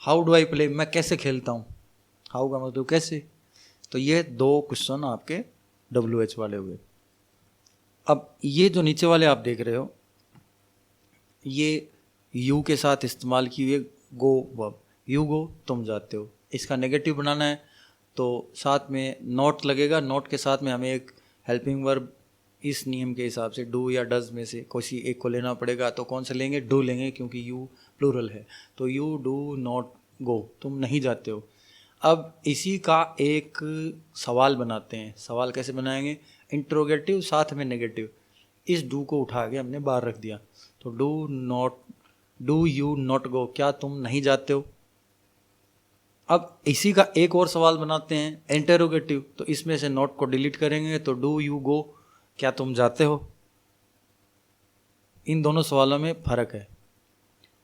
हाउ डू आई प्ले, मैं कैसे खेलता हूँ, हाउ का मतलब कैसे। तो ये 2 क्वेश्चन आपके WH वाले हुए। अब ये जो नीचे वाले आप देख रहे हो, ये यू के साथ इस्तेमाल की हुई गो वर्ब, यू गो, तुम जाते हो। इसका नेगेटिव बनाना है तो साथ में नॉट लगेगा, नॉट के साथ में हमें एक हेल्पिंग वर्ब इस नियम के हिसाब से डू या डज में से कोई एक को लेना पड़ेगा। तो कौन सा लेंगे, डू लेंगे, क्योंकि यू प्लूरल है। तो यू डू नॉट गो, तुम नहीं जाते हो। अब इसी का एक सवाल बनाते हैं। सवाल कैसे बनाएंगे, इंट्रोगेटिव साथ में नेगेटिव, इस डू को उठा के हमने बाहर रख दिया। तो डू यू नॉट गो, क्या तुम नहीं जाते हो। अब इसी का एक और सवाल बनाते हैं इंटेरोगेटिव, तो इसमें से नॉट को डिलीट करेंगे, तो डू यू गो, क्या तुम जाते हो। इन दोनों सवालों में फ़र्क है।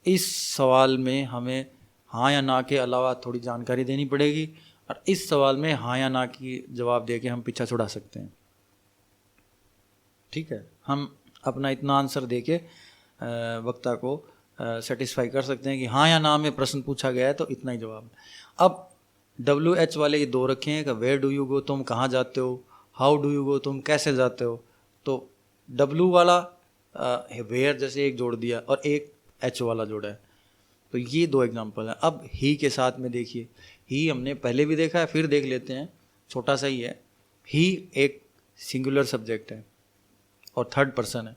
इस सवाल में हमें हाँ या ना के अलावा थोड़ी जानकारी देनी पड़ेगी, और इस सवाल में हाँ या ना की जवाब दे के हम पीछा छुड़ा सकते हैं। ठीक है, हम अपना इतना आंसर दे के वक्ता को सेटिस्फाई कर सकते हैं कि हाँ या ना में प्रश्न पूछा गया है तो इतना ही जवाब। अब WH वाले ये 2 रखे हैं कि वेयर डू यू गो, तुम कहाँ जाते हो, हाउ डू यू गो, तुम कैसे जाते हो। तो W वाला वेयर जैसे एक जोड़ दिया और एक H वाला जोड़ा है। तो ये 2 एग्जाम्पल हैं। अब ही के साथ में देखिए, ही हमने पहले भी देखा है, फिर देख लेते हैं, छोटा सा ही है। ही एक सिंगुलर सब्जेक्ट है और 3rd पर्सन है,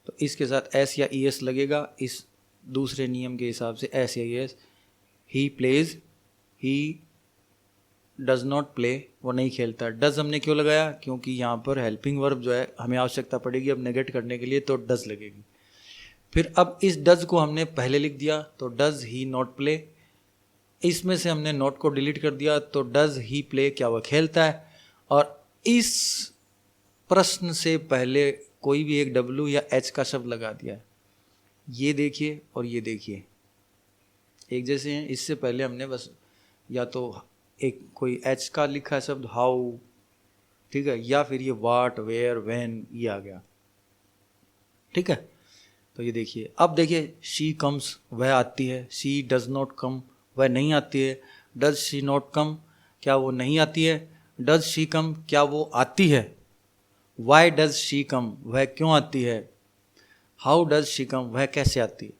तो इसके साथ एस या ईएस लगेगा। इस दूसरे नियम के हिसाब से एस या ES. He plays, he does not play, वो नहीं खेलता। डज हमने क्यों लगाया, क्योंकि यहाँ पर हेल्पिंग वर्ब जो है हमें आवश्यकता पड़ेगी अब नेगेट करने के लिए, तो डज लगेगी। फिर अब इस डज को हमने पहले लिख दिया, तो डज ही नॉट प्ले। इसमें से हमने नॉट को डिलीट कर दिया, तो डज ही प्ले, क्या वह खेलता है। और इस प्रश्न से पहले कोई भी एक W या H का शब्द लगा दिया है। ये देखिए और ये देखिए एक जैसे हैं। इससे पहले हमने बस या तो एक कोई एच का लिखा है शब्द हाउ, ठीक है, या फिर ये वाट, वेयर, व्हेन, ये आ गया, ठीक है। तो ये देखिए, अब देखिए शी कम्स, वह आती है, शी डज नॉट कम, वह नहीं आती है, डज शी नॉट कम, क्या वो नहीं आती है, डज शी कम, क्या वो आती है, वाई डज शी कम, वह क्यों आती है, हाउ डज शी कम, वह कैसे आती है।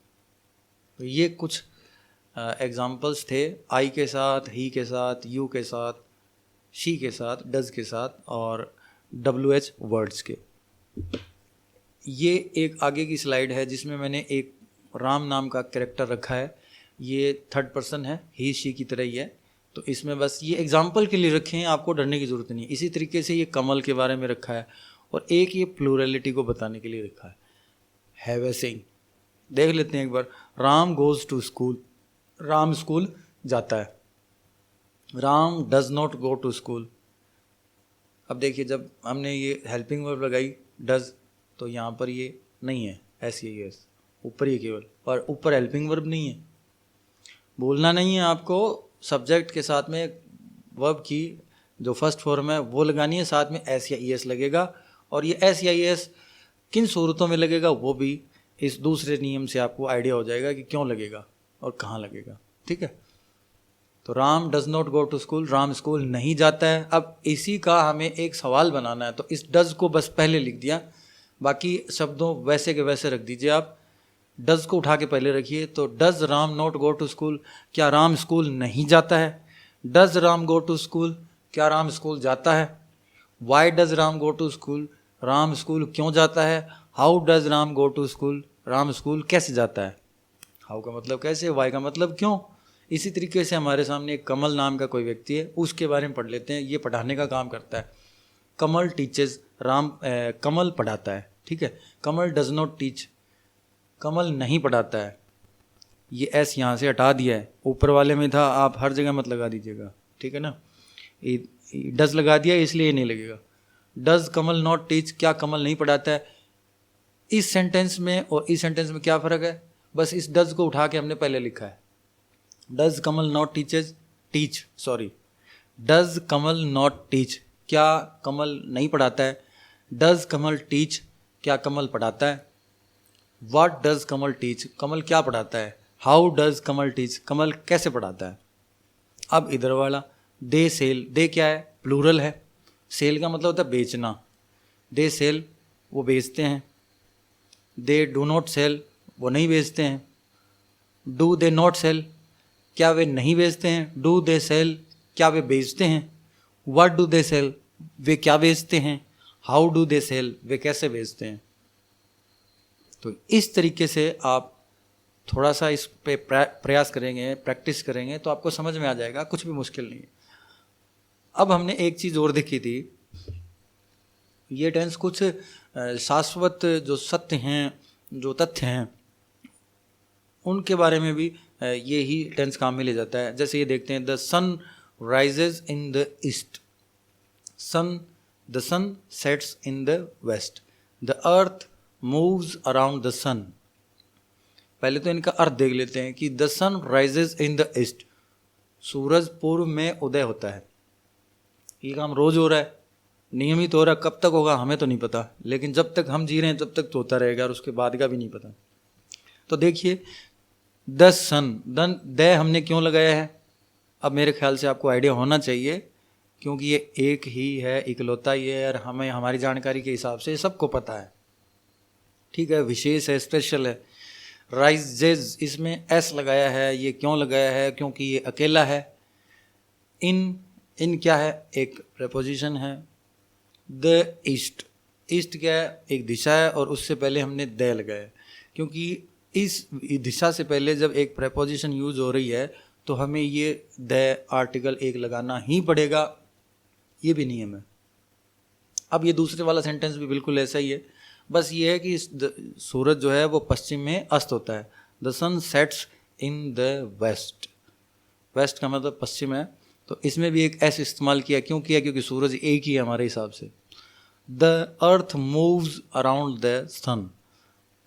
तो ये कुछ एग्जाम्पल्स थे, आई के साथ, ही के साथ, यू के साथ, शी के साथ, डज के साथ और WH वर्ड्स के। ये एक आगे की स्लाइड है जिसमें मैंने एक राम नाम का कैरेक्टर रखा है, ये थर्ड पर्सन है, ही शी की तरह ही है। तो इसमें बस ये एग्जाम्पल के लिए रखे हैं, आपको डरने की ज़रूरत नहीं। इसी तरीके से ये कमल के बारे में रखा है और एक ये प्लूरलिटी को बताने के लिए रखा है वैसे ही। देख लेते हैं एक बार, Ram goes to school, Ram school जाता है, Ram does not go to school. अब देखिए जब हमने ये हेल्पिंग वर्ब लगाई डज, तो यहाँ पर ये नहीं है SES, ऊपर ही केवल, और ऊपर हेल्पिंग वर्ब नहीं है। बोलना नहीं है आपको, सब्जेक्ट के साथ में वर्ब की जो फर्स्ट फॉर्म है वो लगानी है, साथ में SES लगेगा। और ये SES किन सूरतों में लगेगा वो भी इस दूसरे नियम से आपको आइडिया हो जाएगा कि क्यों लगेगा और कहाँ लगेगा, ठीक है। तो Ram does not go to school, Ram school नहीं जाता है। अब इसी का हमें एक सवाल बनाना है, तो इस डज को बस पहले लिख दिया, बाकी शब्दों वैसे के वैसे रख दीजिए आप। डज को उठा के पहले रखिए, तो does Ram not go to school, क्या राम स्कूल नहीं जाता है। Does Ram go to school, क्या राम स्कूल जाता है। Why does Ram go to school, Ram school क्यों जाता है। How does Ram go to school, Ram school कैसे जाता है। हाउ का मतलब कैसे, वाई का मतलब क्यों। इसी तरीके से हमारे सामने एक कमल नाम का कोई व्यक्ति है, उसके बारे में पढ़ लेते हैं। ये पढ़ाने का काम करता है। कमल टीचेस, कमल पढ़ाता है, ठीक है। कमल डज नॉट टीच, कमल नहीं पढ़ाता है। ये एस यहाँ से हटा दिया है, ऊपर वाले में था, आप हर जगह मत लगा दीजिएगा, ठीक है ना। डज लगा दिया इसलिए ये नहीं लगेगा। डज कमल नॉट टीच, क्या कमल नहीं पढ़ाता है। इस सेंटेंस में और इस सेंटेंस में क्या फ़र्क है, बस इस डज को उठा के हमने पहले लिखा है। Does Kamal not teach, sorry, does Kamal not teach, क्या कमल नहीं पढ़ाता है। डज कमल टीच, क्या कमल पढ़ाता है। व्हाट डज कमल टीच, कमल क्या पढ़ाता है। हाउ डज कमल टीच, कमल कैसे पढ़ाता है। अब इधर वाला दे सेल, दे क्या है, प्लूरल है। सेल का मतलब होता है बेचना। दे सेल, वो बेचते हैं। दे डू नॉट सेल, वो नहीं बेचते हैं। डू दे नॉट सेल, क्या वे नहीं बेचते हैं। डू दे सेल, क्या वे बेचते हैं। व्हाट डू दे सेल, वे क्या बेचते हैं। हाउ डू दे सेल, वे कैसे बेचते हैं। तो इस तरीके से आप थोड़ा सा इस पे प्रयास करेंगे, प्रैक्टिस करेंगे, तो आपको समझ में आ जाएगा, कुछ भी मुश्किल नहीं है। अब हमने एक चीज़ और देखी थी, ये टेंस कुछ शाश्वत जो सत्य हैं, जो तथ्य हैं, उनके बारे में भी ये ही टेंस काम में ले जाता है। जैसे ये देखते हैं, the sun rises in the east, the sun sets in the west, the earth moves around the sun. पहले तो इनका अर्थ देख लेते हैं कि the sun rises in the east, सूरज पूर्व में उदय होता है। ये काम रोज हो रहा है, नियमित हो रहा है। कब तक होगा हमें तो नहीं पता, लेकिन जब तक हम जी रहे हैं तब तक तो होता रहेगा, और उसके बाद का भी नहीं पता। तो देखिए, द सन, द हमने क्यों लगाया है, अब मेरे ख्याल से आपको आइडिया होना चाहिए, क्योंकि ये एक ही है, इकलौता ही है, और हमें हमारी जानकारी के हिसाब से सबको पता है, ठीक है, विशेष है, स्पेशल है। राइजेज, इसमें एस लगाया है, ये क्यों लगाया है, क्योंकि ये अकेला है। इन क्या है, एक प्रेपोजिशन है। द ईस्ट, ईस्ट क्या है, एक दिशा है, और उससे पहले हमने द लगाया, क्योंकि इस दिशा से पहले जब एक प्रेपोजिशन यूज हो रही है तो हमें ये द आर्टिकल एक लगाना ही पड़ेगा, ये भी नियम है। अब ये दूसरे वाला सेंटेंस भी बिल्कुल ऐसा ही है, बस ये है कि सूरज जो है वो पश्चिम में अस्त होता है। The sun sets in the west, west का मतलब पश्चिम है, तो इसमें भी एक एस इस्तेमाल किया। क्यों किया, क्योंकि सूरज एक ही है हमारे हिसाब से। The earth moves around the sun,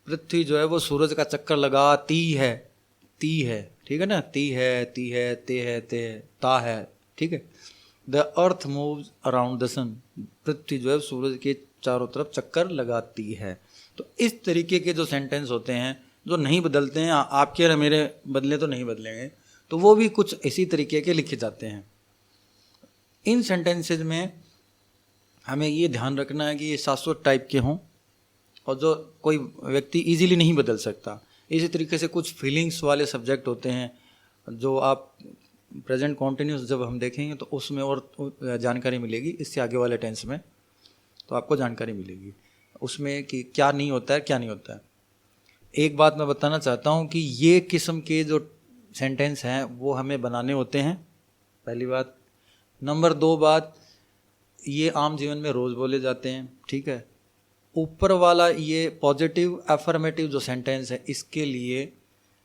पृथ्वी जो है वो सूरज का चक्कर लगाती है, ती है, ठीक है ना, ती है, ते है, ता है, ठीक है। The earth moves around the sun, पृथ्वी जो है सूरज के चारों तरफ चक्कर लगाती है। तो इस तरीके के जो सेंटेंस होते हैं जो नहीं बदलते हैं, आपके और मेरे बदले तो नहीं बदलेंगे, तो वो भी कुछ इसी तरीके के लिखे जाते हैं। इन सेंटेंसेज में हमें ये ध्यान रखना है कि ये शाश्वत टाइप के हों और जो कोई व्यक्ति इजीली नहीं बदल सकता। इसी तरीके से कुछ फीलिंग्स वाले सब्जेक्ट होते हैं जो आप प्रेजेंट कॉन्टिन्यूस जब हम देखेंगे तो उसमें और जानकारी मिलेगी, इससे आगे वाले टेंस में तो आपको जानकारी मिलेगी उसमें कि क्या नहीं होता है, क्या नहीं होता है। एक बात मैं बताना चाहता हूँ कि ये किस्म के जो सेंटेंस हैं वो हमें बनाने होते हैं, पहली बात। नंबर 2 बात, ये आम जीवन में रोज़ बोले जाते हैं, ठीक है। ऊपर वाला ये पॉजिटिव अफर्मेटिव जो सेंटेंस है इसके लिए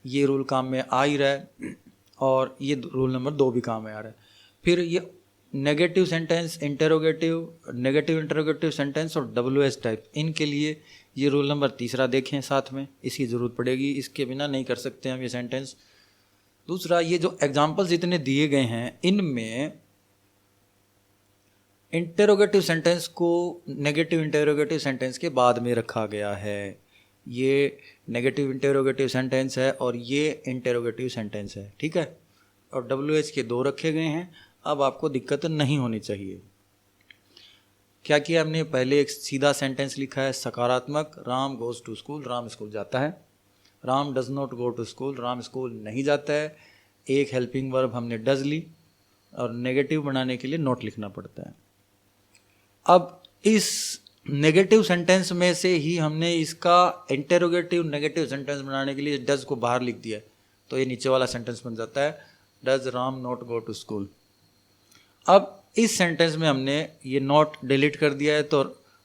ये रूल काम में आ ही रहा है और ये रूल नंबर 2 भी काम में आ रहा है। फिर ये negative sentence, negative interrogative sentence और WH टाइप, इनके लिए ये रूल नंबर 3 देखें साथ में, इसकी ज़रूरत पड़ेगी, इसके बिना नहीं कर सकते हम ये सेंटेंस। दूसरा, ये जो एग्जाम्पल्स इतने दिए गए हैं इनमें इंटरोगेटिव सेंटेंस को नेगेटिव इंटरोगेटिव सेंटेंस के बाद में रखा गया है। ये नेगेटिव इंटरोगेटिव सेंटेंस है और ये इंटरोगेटिव सेंटेंस है, ठीक है। और WH के 2 रखे गए हैं। अब आपको दिक्कत नहीं होनी चाहिए। क्या किया हमने, पहले एक सीधा सेंटेंस लिखा है सकारात्मक, Ram goes to school, Ram school जाता है। Ram does not go to school, Ram school नहीं जाता है। एक हेल्पिंग वर्ब हमने डज ली और नेगेटिव बनाने के लिए नॉट लिखना पड़ता है। अब इस नेगेटिव सेंटेंस में से ही हमने इसका इंटरोगेटिव नेगेटिव सेंटेंस बनाने के लिए डज को बाहर लिख दिया, तो ये नीचे वाला सेंटेंस बन जाता है does Ram not go to school. अब इस सेंटेंस में हमने ये नॉट डिलीट कर दिया है, तो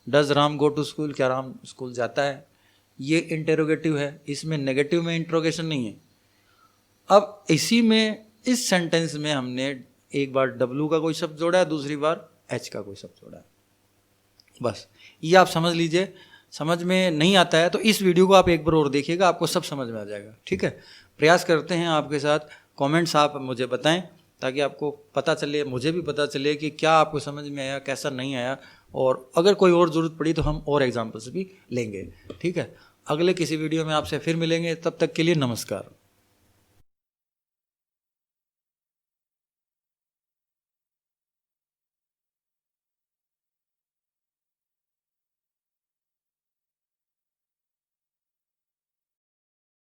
does Ram go to school, क्या राम स्कूल जाता है, ये इंटरोगेटिव है, इसमें नेगेटिव में इंट्रोगेशन नहीं है। अब इसी में इस सेंटेंस में हमने एक बार W का कोई शब्द जोड़ा है, दूसरी बार H का कोई शब्द जोड़ा है। बस ये आप समझ लीजिए। समझ में नहीं आता है तो इस वीडियो को आप एक बार और देखिएगा, आपको सब समझ में आ जाएगा, ठीक है। प्रयास करते हैं आपके साथ, कमेंट्स आप मुझे बताएं ताकि आपको पता चले, मुझे भी पता चले कि क्या आपको समझ में आया, कैसा नहीं आया, और अगर कोई और ज़रूरत पड़ी तो हम और एग्जाम्पल्स भी लेंगे, ठीक है। अगले किसी वीडियो में आपसे फिर मिलेंगे, तब तक के लिए नमस्कार।